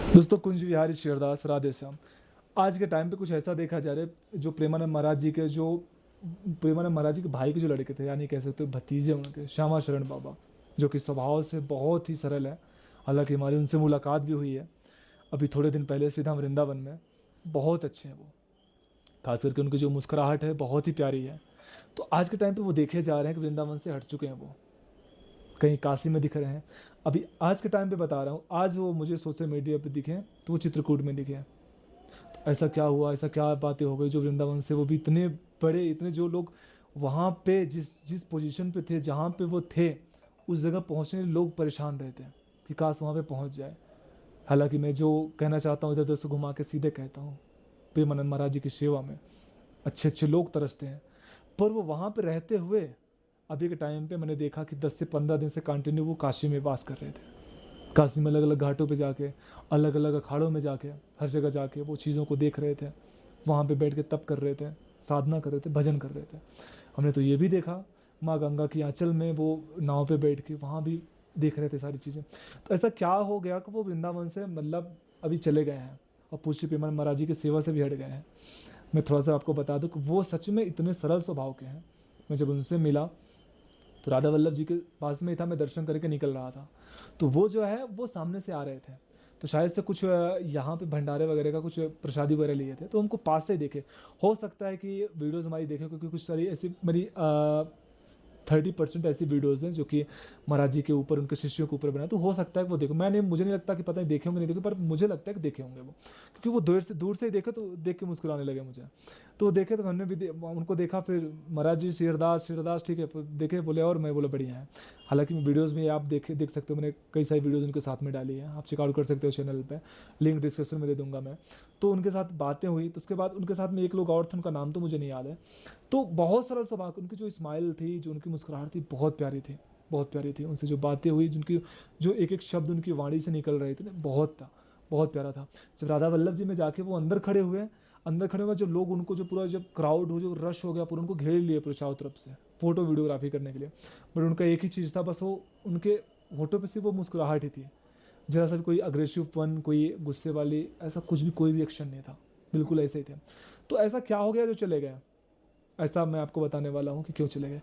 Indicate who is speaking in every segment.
Speaker 1: दोस्तों कुंज विहारी शेरदास राधे श्याम। आज के टाइम पे कुछ ऐसा देखा जा रहा है, जो प्रेमानंद महाराज जी के भाई के जो लड़के थे, यानी कह सकते हो भतीजे उनके, श्यामा शरण बाबा, जो कि स्वभाव से बहुत ही सरल है। हालांकि हमारी उनसे मुलाकात भी हुई है अभी थोड़े दिन पहले सीधा वृंदावन में। बहुत अच्छे हैं वो, खास करके उनकी जो मुस्कुराहट है बहुत ही प्यारी है। तो आज के टाइम पे वो देखे जा रहे हैं कि वृंदावन से हट चुके हैं, वो कहीं काशी में दिख रहे हैं। अभी आज के टाइम पे बता रहा हूँ, आज वो मुझे सोशल मीडिया पे दिखे हैं, तो वो चित्रकूट में दिखे हैं। ऐसा क्या हुआ, ऐसा क्या बातें हो गई जो वृंदावन से वो भी इतने बड़े, इतने जो लोग वहाँ पे जिस जिस पोजीशन पे थे, जहाँ पे वो थे, उस जगह पहुँचने लोग परेशान रहते हैं कि काश वहाँ पे पहुँच जाए। हालांकि मैं जो कहना चाहता हूँ इधर उधर से घुमा के सीधे कहता हूँ, प्रेमानंद महाराज जी की सेवा में अच्छे अच्छे लोग तरसते हैं। पर वो वहाँ पे रहते हुए अभी के टाइम पे मैंने देखा कि 10 से 15 दिन से कंटिन्यू वो काशी में वास कर रहे थे। काशी में अलग अलग घाटों पे जाके, अलग अलग अखाड़ों में जाके, हर जगह जाके वो चीज़ों को देख रहे थे। वहाँ पे बैठ के तप कर रहे थे, साधना कर रहे थे, भजन कर रहे थे। हमने तो ये भी देखा, माँ गंगा की आंचल में वो नाव पे बैठ के वहाँ भी देख रहे थे सारी चीज़ें। तो ऐसा क्या हो गया कि वो वृंदावन से मतलब अभी चले गए हैं और पूज्य प्रेमानंद महाराज जी की सेवा से भी हट गए हैं। मैं थोड़ा सा आपको बता दूं कि वो सच में इतने सरल स्वभाव के हैं। मैं जब उनसे मिला तो राधा वल्लभ जी के पास में ही था, मैं दर्शन करके निकल रहा था। तो वो जो है वो सामने से आ रहे थे, तो शायद से कुछ यहाँ पे भंडारे वगैरह का कुछ प्रसादी वगैरह लिए थे, तो हमको पास से ही देखे। हो सकता है कि वीडियोज़ हमारी देखे, क्योंकि कुछ सारी ऐसी मेरी 30% ऐसी वीडियोज़ हैं जो कि महाराज जी के ऊपर, उनके शिष्यों के ऊपर बनाए। तो हो सकता है कि वो देखो, मैंने मुझे नहीं लगता कि पता नहीं देखे होंगे नहीं देखे, पर मुझे लगता है कि देखे होंगे वो, क्योंकि वो दूर से ही देखे तो देख के मुस्कुराने लगे मुझे। तो देखे तो हमने भी उनको देखा, फिर महाराज जी शेरदास शेरदास ठीक है, फिर देखे, बोले और मैं बोला बढ़िया है। हालांकि वीडियोज़ में आप देख सकते हो, मैंने कई सारी वीडियोज़ उनके साथ में डाली है, आप चेकआउट कर सकते हो चैनल पे, लिंक डिस्क्रिप्शन में दे दूंगा मैं। तो उनके साथ बातें हुई, तो उसके बाद उनके साथ में एक लोग और थे, उनका नाम तो मुझे नहीं याद है। तो बहुत सरल स्वभाव, उनकी जो स्माइल थी, जो उनकी मुस्कुराहट थी, बहुत प्यारी थी, बहुत प्यारी थी। उनसे जो बातें हुई, जिनकी जो एक एक शब्द उनकी वाणी से निकल रहे थे ना, बहुत था, बहुत प्यारा था। जब राधा वल्लभ जी में जाके वो अंदर खड़े हुए, अंदर खड़े हुए जो लोग, उनको जो पूरा जब क्राउड हो, जो रश हो गया पूरा, उनको घेर लिए पूरे चारों तरफ से फोटो वीडियोग्राफी करने के लिए। बट उनका एक ही चीज़ था बस, वो उनके होठों पे सिर्फ वो मुस्कुराहट ही थी। जरा सा भी कोई अग्रेसिव पन, कोई गुस्से वाली, ऐसा कुछ भी कोई भी एक्शन नहीं था, बिल्कुल ऐसे ही थे। तो ऐसा क्या हो गया जो चले गए, ऐसा मैं आपको बताने वाला हूँ कि क्यों चले गए।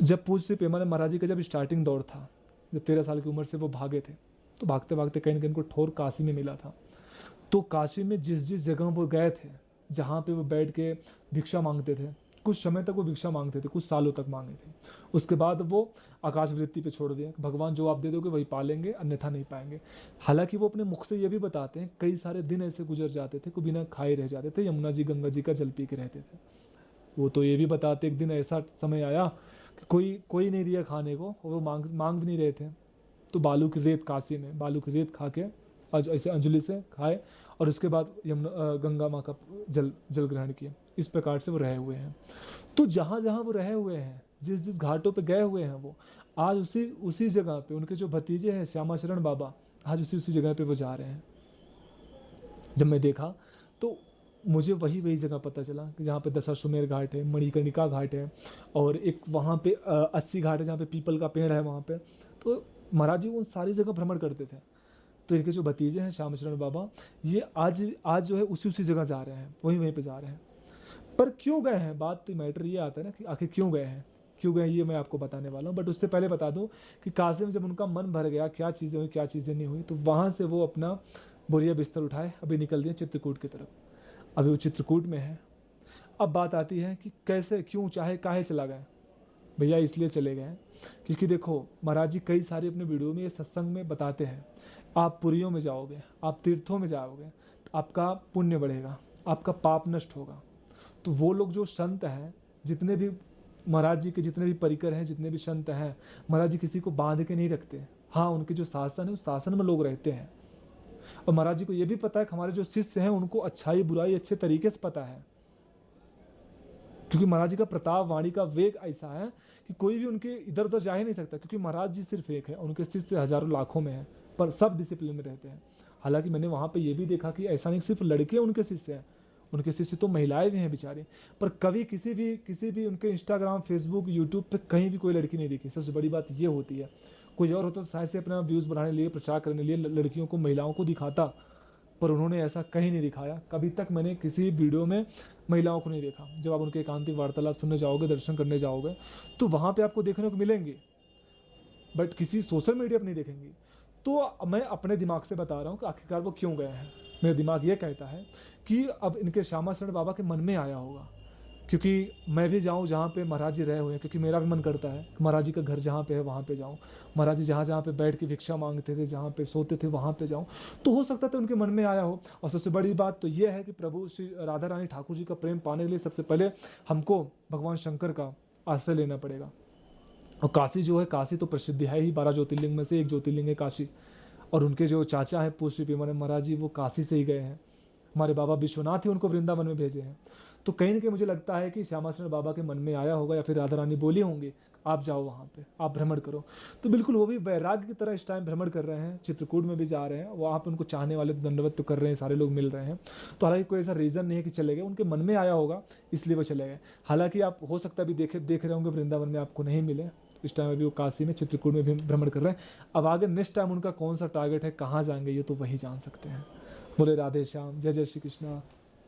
Speaker 1: जब पूज्य श्री प्रेमानंद महाराज जी का जब स्टार्टिंग दौर था, जब 13 साल की उम्र से वो भागे थे, तो भागते भागते कहीं ना कहीं को ठोर काशी में मिला था। तो काशी में जिस जिस जगह वो गए थे, जहाँ पे वो बैठ के भिक्षा मांगते थे, कुछ समय तक वो भिक्षा मांगते थे, कुछ सालों तक मांगे थे। उसके बाद वो आकाश वृत्ति पे छोड़ दिया, भगवान जो आप दे दोगे वही पालेंगे, अन्यथा नहीं पाएंगे। हालांकि वो अपने मुख से ये भी बताते हैं, कई सारे दिन ऐसे गुजर जाते थे, को बिना खाए रह जाते थे, यमुना जी गंगा जी का जल पी के रहते थे। वो तो ये भी बताते, एक दिन ऐसा समय आया कि कोई कोई नहीं दिया खाने को, और वो मांग मांग भी नहीं रहे थे। तो बालू की रेत, काशी में बालू की रेत खा के ऐसे अंजलि से खाए, और उसके बाद गंगा माँ का जल जल ग्रहण किया। इस प्रकार से वो रहे हुए हैं। तो जहाँ जहाँ वो रहे हुए हैं, जिस जिस घाटों पे गए हुए हैं, वो आज उसी उसी जगह पे उनके जो भतीजे हैं श्यामा शरण बाबा, आज उसी उसी जगह पे वो जा रहे हैं। जब मैं देखा तो मुझे वही वही जगह पता चला कि जहाँ पे दशाश्वमेध घाट है, मणिकर्णिका घाट है, और एक वहाँ पे 80 घाट है जहाँ पे पीपल का पेड़ है वहाँ पे। तो महाराज जी उन सारी जगह भ्रमण करते थे। तो इनके जो भतीजे हैं श्याम शरण बाबा, ये आज आज जो है उसी उसी जगह जा रहे हैं, वहीं वहीं पे जा रहे हैं। पर क्यों गए हैं, बात तो मैटर ये आता है ना कि आखिर क्यों गए हैं, क्यों गए ये मैं आपको बताने वाला हूँ। बट उससे पहले बता दूँ कि काशी में जब उनका मन भर गया, क्या चीज़ें हुई क्या चीज़ें नहीं हुई, तो वहाँ से वो अपना बोरिया बिस्तर उठाए, अभी निकल दिए चित्रकूट की तरफ। अभी वो चित्रकूट में है। अब बात आती है कि कैसे, क्यों, चाहे काहे चला गया। भैया इसलिए चले गए क्योंकि देखो, महाराज जी कई सारे अपने वीडियो में, ये सत्संग में बताते हैं, आप पुरियों में जाओगे, आप तीर्थों में जाओगे, तो आपका पुण्य बढ़ेगा, आपका पाप नष्ट होगा। तो वो लोग जो संत हैं, जितने भी महाराज जी के जितने भी परिकर हैं, जितने भी संत हैं, महाराज जी किसी को बांध के नहीं रखते। हाँ, उनके जो शासन है उस शासन में लोग रहते हैं। और महाराज जी को ये भी पता है कि हमारे जो शिष्य हैं उनको अच्छाई बुराई अच्छे तरीके से पता है, क्योंकि महाराज जी का प्रताप वाणी का वेग ऐसा है कि कोई भी उनके इधर उधर जा ही नहीं सकता, क्योंकि महाराज जी सिर्फ एक है, उनके शिष्य हजारों लाखों में है, पर सब डिसिप्लिन में रहते हैं। हालांकि मैंने वहाँ पे ये भी देखा कि ऐसा नहीं सिर्फ लड़के उनके शिष्य हैं, उनके शिष्य तो महिलाएं भी हैं बेचारे। पर कभी किसी भी उनके इंस्टाग्राम, फेसबुक, यूट्यूब पे कहीं भी कोई लड़की नहीं दिखी। सबसे बड़ी बात ये होती है, कोई और होता तो शायद से अपना व्यूज़ बढ़ाने के लिए, प्रचार करने के लिए लड़कियों को, महिलाओं को दिखाता, पर उन्होंने ऐसा कहीं नहीं दिखाया। कभी तक मैंने किसी वीडियो में महिलाओं को नहीं देखा। जब आप उनके एकांतिक वार्तालाप सुनने जाओगे, दर्शन करने जाओगे, तो वहाँ पे आपको देखने को मिलेंगे, बट किसी सोशल मीडिया पर नहीं देखेंगी। तो मैं अपने दिमाग से बता रहा हूँ कि आखिरकार वो क्यों गए हैं। मेरा दिमाग ये कहता है कि अब इनके श्यामा शरण बाबा के मन में आया होगा, क्योंकि मैं भी जाऊँ जहाँ पे महाराज जी रहे हुए हैं, क्योंकि मेरा भी मन करता है कि महाराज जी का घर जहाँ पे है वहाँ पे जाऊँ। महाराज जी जहाँ जहाँ पे बैठ के भिक्षा मांगते थे, जहाँ पे सोते थे, वहाँ पे जाऊँ। तो हो सकता था उनके मन में आया हो। और सबसे बड़ी बात तो ये है कि प्रभु श्री राधा रानी ठाकुर जी का प्रेम पाने के लिए सबसे पहले हमको भगवान शंकर का आश्रय लेना पड़ेगा। और काशी जो है, काशी तो प्रसिद्ध है ही, 12 ज्योतिर्लिंग में से एक ज्योतिर्लिंग है काशी। और उनके जो चाचा हैं पूज्य श्री महाराज जी, वो काशी से ही गए हैं। हमारे बाबा विश्वनाथ ही उनको वृंदावन में भेजे हैं। तो कहीं ना कहीं मुझे लगता है कि श्यामा शरण बाबा के मन में आया होगा, या फिर राधा रानी बोली होंगी आप जाओ वहाँ पे, आप भ्रमण करो। तो बिल्कुल वो भी वैराग्य की तरह इस टाइम भ्रमण कर रहे हैं। चित्रकूट में भी जा रहे हैं, वहाँ पे उनको चाहने वाले दंडवत तो कर रहे हैं, सारे लोग मिल रहे हैं। तो हालांकि कोई ऐसा रीज़न नहीं है कि चले गए, उनके मन में आया होगा इसलिए वो चले गए। हालांकि आप हो सकता है अभी देख रहे होंगे वृंदावन में आपको नहीं मिले, इस टाइम अभी वो काशी में, चित्रकूट में भी भ्रमण कर रहे हैं। अब आगे नेक्स्ट टाइम उनका कौन सा टारगेट है, कहाँ जाएंगे, ये तो वही जान सकते हैं। बोले राधे श्याम, जय जय श्री कृष्णा।